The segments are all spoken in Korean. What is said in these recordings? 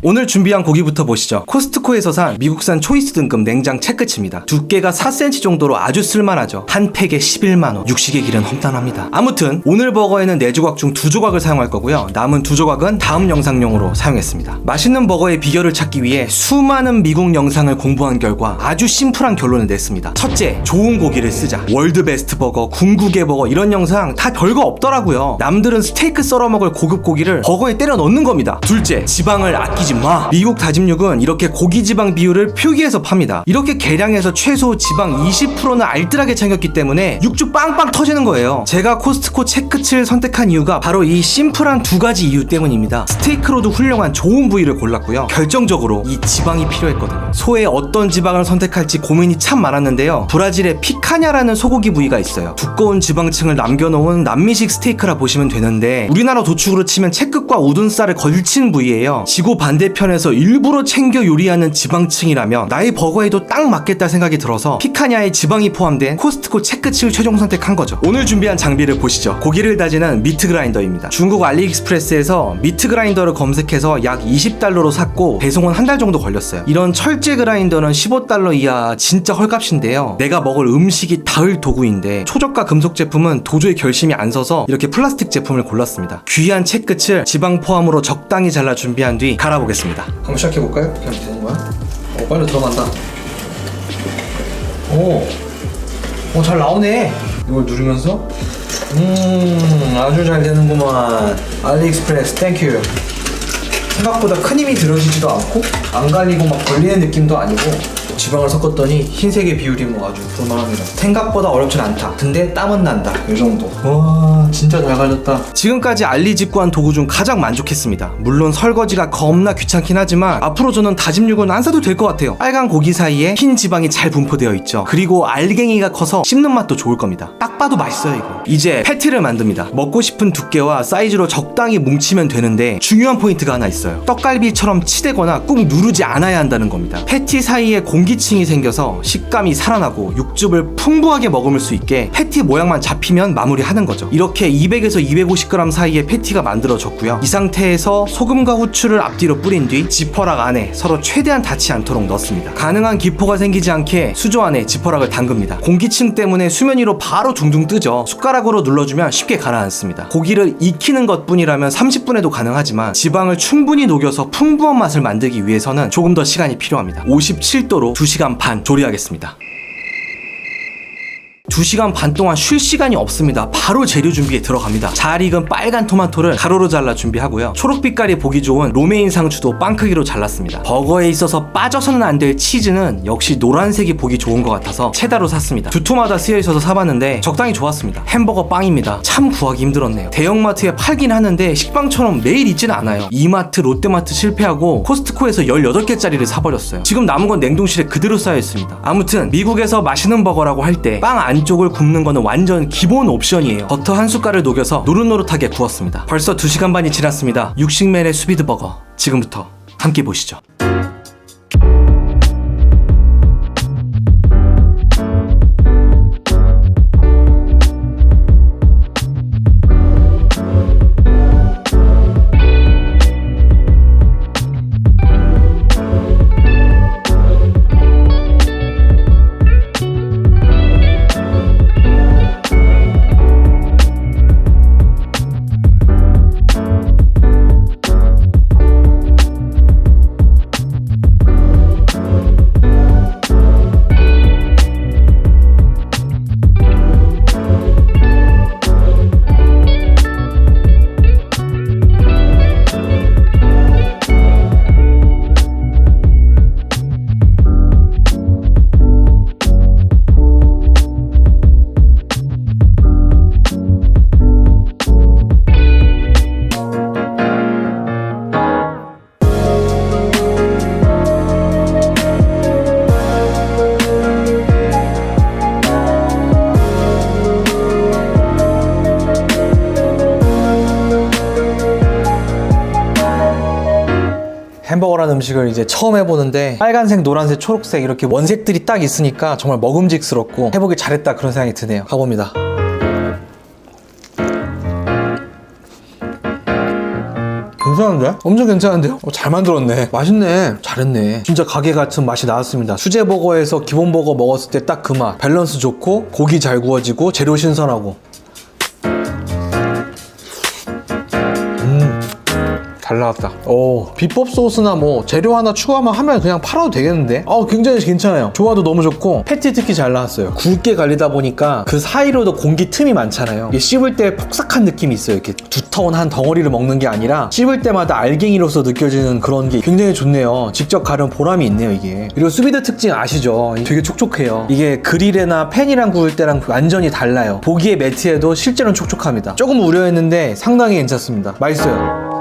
오늘 준비한 고기부터 보시죠. 코스트코에서 산 미국산 초이스 등급 냉장 채끝입니다. 두께가 4cm 정도로 아주 쓸만하죠. 한 팩에 11만원. 육식의 길은 험난합니다. 아무튼 오늘 버거에는 4조각 중 2조각을 사용할 거고요. 남은 2조각은 다음 영상용으로 사용했습니다. 맛있는 버거의 비결을 찾기 위해 수많은 미국 영상을 공부한 결과 아주 심플한 결론을 냈습니다. 첫째, 좋은 고기를 쓰자. 월드 베스트 버거, 궁극의 버거 이런 영상 다 별거 없더라고요. 남들은 스테이크 썰어 먹을 고급 고기를 버거에 때려 넣는 겁니다. 둘째, 지방을 아끼지 마. 미국 다짐육은 이렇게 고기 지방 비율을 표기해서 팝니다. 이렇게 계량해서 최소 지방 20%는 알뜰하게 챙겼기 때문에 육즙 빵빵 터지는 거예요. 제가 코스트코 채끝을 선택한 이유가 바로 이 심플한 2가지 이유 때문입니다. 스테이크로도 훌륭한 좋은 부위를 골랐고요. 결정적으로 이 지방이 필요했거든요. 소의 어떤 지방을 선택할지 고민이 참 많았는데요. 브라질의 피카냐라는 소고기 부위가 있어요. 두꺼운 지방층을 남겨놓은 남미식 스테이크라 보시면 되는데 우리나라 도축으로 치면 채끝과 우둔살을 걸친 부위예요. 지구 반대편에서 일부러 챙겨 요리하는 지방층이라면 나의 버거에도 딱 맞겠다 생각이 들어서 피카냐에 지방이 포함된 코스트코 채끝을 최종 선택한 거죠. 오늘 준비한 장비를 보시죠. 고기를 다지는 미트 그라인더입니다. 중국 알리익스프레스에서 미트 그라인더를 검색해서 약 20달러로 샀고 배송은 한 달 정도 걸렸어요. 이런 철제 그라인더는 15달러 이하 진짜 헐값인데요. 내가 먹을 음식이 닿을 도구인데 초저가 금속 제품은 도저히 결심이 안 서서 이렇게 플라스틱 제품을 골랐습니다. 귀한 채끝을 지방 포함으로 적당히 잘라 준비한 뒤 갈아보겠습니다. 한번 시작해볼까요? 그냥 되는 거야? 빨리 들어간다. 잘 나오네. 이걸 누르면서 아주 잘 되는구만. 알리익스프레스 땡큐. 생각보다 큰 힘이 들어지지도 않고 안 갈리고 막 걸리는 느낌도 아니고 지방을 섞었더니 흰색의 비율이 뭐 아주 볼만합니다. 생각보다 어렵진 않다. 근데 땀은 난다. 이 정도. 와 진짜 잘 갈렸다. 지금까지 알리 직구한 도구 중 가장 만족했습니다. 물론 설거지가 겁나 귀찮긴 하지만 앞으로 저는 다짐육은 안 사도 될 것 같아요. 빨간 고기 사이에 흰 지방이 잘 분포되어 있죠. 그리고 알갱이가 커서 씹는 맛도 좋을 겁니다. 딱 봐도 맛있어요 이거. 이제 패티를 만듭니다. 먹고 싶은 두께와 사이즈로 적당히 뭉치면 되는데 중요한 포인트가 하나 있어요. 떡갈비처럼 치대거나 꾹 누르지 않아야 한다는 겁니다. 패티 사이에 공기층이 생겨서 식감이 살아나고 육즙을 풍부하게 머금을 수 있게 패티 모양만 잡히면 마무리하는 거죠. 이렇게 200에서 250g 사이에 패티가 만들어졌고요. 이 상태에서 소금과 후추를 앞뒤로 뿌린 뒤 지퍼락 안에 서로 최대한 닿지 않도록 넣습니다. 가능한 기포가 생기지 않게 수조 안에 지퍼락을 담급니다. 공기층 때문에 수면 위로 바로 둥둥 뜨죠. 숟가락으로 눌러주면 쉽게 가라앉습니다. 고기를 익히는 것뿐이라면 30분에도 가능하지만 지방을 충분히 녹여서 풍부한 맛을 만들기 위해서는 조금 더 시간이 필요합니다. 57도로 2시간 반 조리하겠습니다. 2시간 반 동안 쉴 시간이 없습니다. 바로 재료 준비에 들어갑니다. 잘 익은 빨간 토마토를 가로로 잘라 준비하고요. 초록빛깔이 보기 좋은 로메인 상추도 빵 크기로 잘랐습니다. 버거에 있어서 빠져서는 안 될 치즈는 역시 노란색이 보기 좋은 것 같아서 체다로 샀습니다. 두 토마다 쓰여있어서 사봤는데 적당히 좋았습니다. 햄버거 빵입니다. 참 구하기 힘들었네요. 대형마트에 팔긴 하는데 식빵처럼 매일 있지는 않아요. 이마트, 롯데마트 실패하고 코스트코에서 18개짜리를 사버렸어요. 지금 남은 건 냉동실에 그대로 쌓여있습니다. 아무튼 미국에서 맛있는 버거라고 할 때 빵 안쪽을 굽는 거는 완전 기본 옵션이에요. 버터 한 숟갈을 녹여서 노릇노릇하게 구웠습니다. 벌써 2시간 반이 지났습니다. 육식맨의 수비드 버거 지금부터 함께 보시죠. 햄버거라는 음식을 이제 처음 해보는데 빨간색, 노란색, 초록색 이렇게 원색들이 딱 있으니까 정말 먹음직스럽고 해보길 잘했다 그런 생각이 드네요. 가봅니다. 괜찮은데? 엄청 괜찮은데요? 잘 만들었네. 맛있네. 잘했네. 진짜 가게 같은 맛이 나왔습니다. 수제버거에서 기본버거 먹었을 때 딱 그 맛. 밸런스 좋고 고기 잘 구워지고 재료 신선하고. 잘 나왔다. 비법 소스나 뭐 재료 하나 추가하면 그냥 팔아도 되겠는데? 굉장히 괜찮아요. 조화도 너무 좋고 패티 특히 잘 나왔어요. 굵게 갈리다 보니까 그 사이로도 공기 틈이 많잖아요. 이게 씹을 때 폭삭한 느낌이 있어요. 이렇게 두터운 한 덩어리를 먹는 게 아니라 씹을 때마다 알갱이로서 느껴지는 그런 게 굉장히 좋네요. 직접 가른 보람이 있네요, 이게. 그리고 수비드 특징 아시죠? 되게 촉촉해요. 이게 그릴이나 팬이랑 구울 때랑 완전히 달라요. 보기에 매트해도 실제로는 촉촉합니다. 조금 우려했는데 상당히 괜찮습니다. 맛있어요.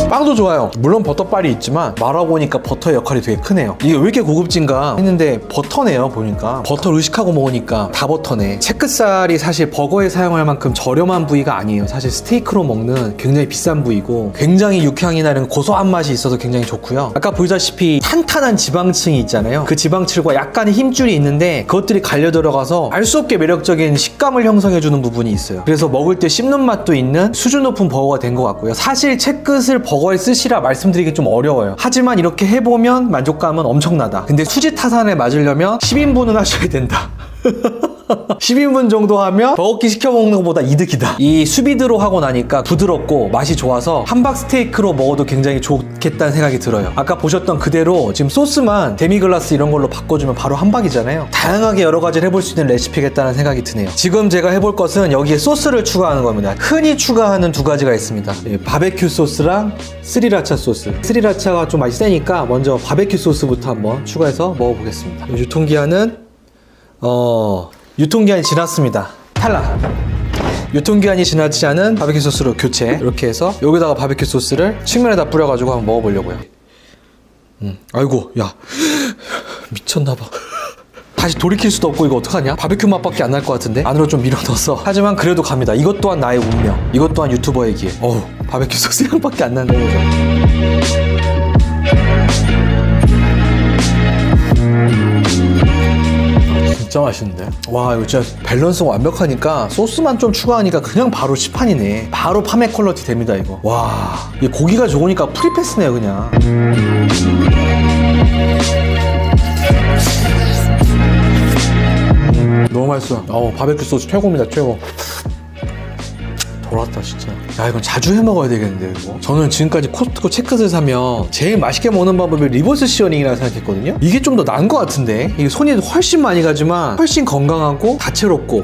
빵도 좋아요. 물론 버터빨이 있지만 말하고 보니까 버터의 역할이 되게 크네요. 이게 왜 이렇게 고급진가 했는데 버터네요. 보니까 버터를 의식하고 먹으니까 다 버터네. 체크살이 사실 버거에 사용할 만큼 저렴한 부위가 아니에요. 사실 스테이크로 먹는 굉장히 비싼 부위고 굉장히 육향이나 이런 고소한 맛이 있어서 굉장히 좋고요. 아까 보시다시피 탄탄한 지방층이 있잖아요. 그 지방층과 약간의 힘줄이 있는데 그것들이 갈려 들어가서 알 수 없게 매력적인 식감을 형성해주는 부분이 있어요. 그래서 먹을 때 씹는 맛도 있는 수준 높은 버거가 된 것 같고요. 사실 채끝을 버거에 쓰시라 말씀드리기 좀 어려워요. 하지만 이렇게 해보면 만족감은 엄청나다. 근데 수지 타산에 맞으려면 10인분은 하셔야 된다. 10인분 정도 하면 버거킹 시켜 먹는 것보다 이득이다. 이 수비드로 하고 나니까 부드럽고 맛이 좋아서 함박 스테이크로 먹어도 굉장히 좋겠다는 생각이 들어요. 아까 보셨던 그대로 지금 소스만 데미글라스 이런 걸로 바꿔주면 바로 함박이잖아요. 다양하게 여러 가지를 해볼 수 있는 레시피겠다는 생각이 드네요. 지금 제가 해볼 것은 여기에 소스를 추가하는 겁니다. 흔히 추가하는 두 가지가 있습니다. 바베큐 소스랑 스리라차 소스. 스리라차가 좀 맛이 세니까 먼저 바베큐 소스부터 한번 추가해서 먹어보겠습니다. 유통기한은 유통기한이 지났습니다. 탈락. 유통기한이 지나지 않은 바베큐 소스로 교체. 이렇게 해서 여기다가 바베큐 소스를 측면에다 뿌려가지고 한번 먹어보려고요. 아이고, 야, 미쳤나봐. 다시 돌이킬 수도 없고 이거 어떡하냐? 바베큐 맛밖에 안 날 것 같은데? 안으로 좀 밀어 넣어서. 하지만 그래도 갑니다. 이것 또한 나의 운명. 이것 또한 유튜버의 기회. 바베큐 소스 향밖에 안 나는 거죠. 진짜 맛있는데? 와, 이거 진짜 밸런스가 완벽하니까 소스만 좀 추가하니까 그냥 바로 시판이네. 바로 파메 퀄러티 됩니다, 이거. 와, 이 고기가 좋으니까 프리패스네요, 그냥. 너무 맛있어. 바베큐 소스 최고입니다, 최고. 돌았다 진짜. 야, 이건 자주 해 먹어야 되겠는데 이거. 저는 지금까지 코스트코 채끝을 사면 제일 맛있게 먹는 방법이 리버스 시어닝이라고 생각했거든요. 이게 좀 더 나은 것 같은데. 이게 손이 훨씬 많이 가지만 훨씬 건강하고 다채롭고.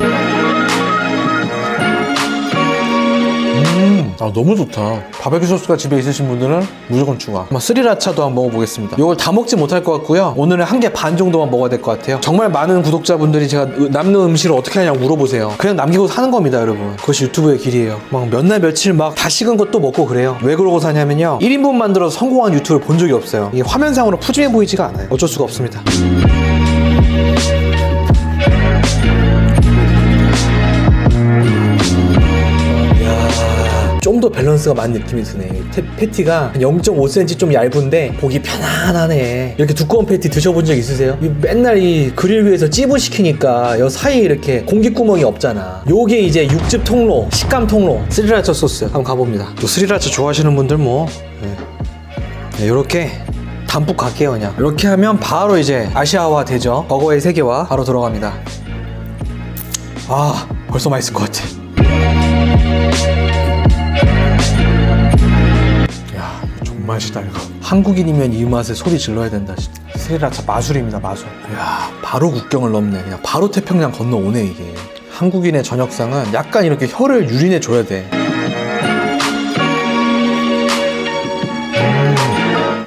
너무 좋다. 바베큐 소스가 집에 있으신 분들은 무조건 추가. 스리라차도 한번 먹어보겠습니다. 이걸 다 먹지 못할 것 같고요. 오늘은 1개 반 정도만 먹어야 될 것 같아요. 정말 많은 구독자분들이 제가 남는 음식을 어떻게 하냐고 물어보세요. 그냥 남기고 사는 겁니다, 여러분. 그것이 유튜브의 길이에요. 막 몇 날 며칠 막 다 식은 것도 먹고 그래요. 왜 그러고 사냐면요, 1인분 만들어서 성공한 유튜브를 본 적이 없어요. 이게 화면상으로 푸짐해 보이지가 않아요. 어쩔 수가 없습니다. 좀 더 밸런스가 맞는 느낌이 드네. 패티가 한 0.5cm 좀 얇은데 보기 편안하네. 이렇게 두꺼운 패티 드셔본 적 있으세요? 맨날 이 그릴 위에서 찌부 시키니까 여 사이에 이렇게 공기구멍이 없잖아. 요게 이제 육즙 통로, 식감 통로. 스리라차 소스 한번 가봅니다. 또 스리라차 좋아하시는 분들 요렇게 담뿍 갈게요. 그냥 이렇게 하면 바로 이제 아시아화 되죠. 버거의 세계화 바로 들어갑니다. 벌써 맛있을 것 같아. 맛이다 이거. 한국인이면 이 맛에 소리 질러야 된다 진짜. 스리라차 마술입니다, 마술. 이야, 바로 국경을 넘네. 그냥 바로 태평양 건너오네 이게. 한국인의 저녁상은 약간 이렇게 혀를 유린해 줘야 돼.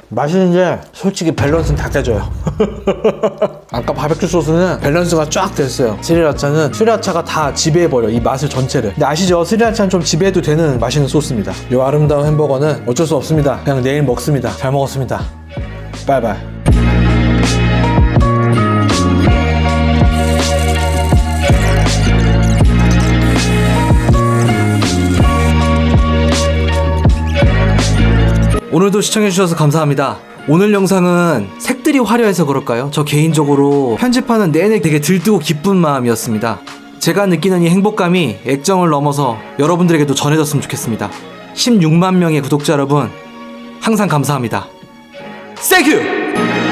맛있는데 솔직히 밸런스는 다 깨져요. 아까 바베큐 소스는 밸런스가 쫙 됐어요. 스리라차가 다 지배해버려, 이 맛을 전체를. 근데 아시죠? 스리라차는 좀 지배해도 되는 맛있는 소스입니다. 이 아름다운 햄버거는 어쩔 수 없습니다. 그냥 내일 먹습니다. 잘 먹었습니다. 바이바이. 오늘도 시청해주셔서 감사합니다. 오늘 영상은 색들이 화려해서 그럴까요? 저 개인적으로 편집하는 내내 되게 들뜨고 기쁜 마음이었습니다. 제가 느끼는 이 행복감이 액정을 넘어서 여러분들에게도 전해졌으면 좋겠습니다. 16만 명의 구독자 여러분, 항상 감사합니다. Thank you!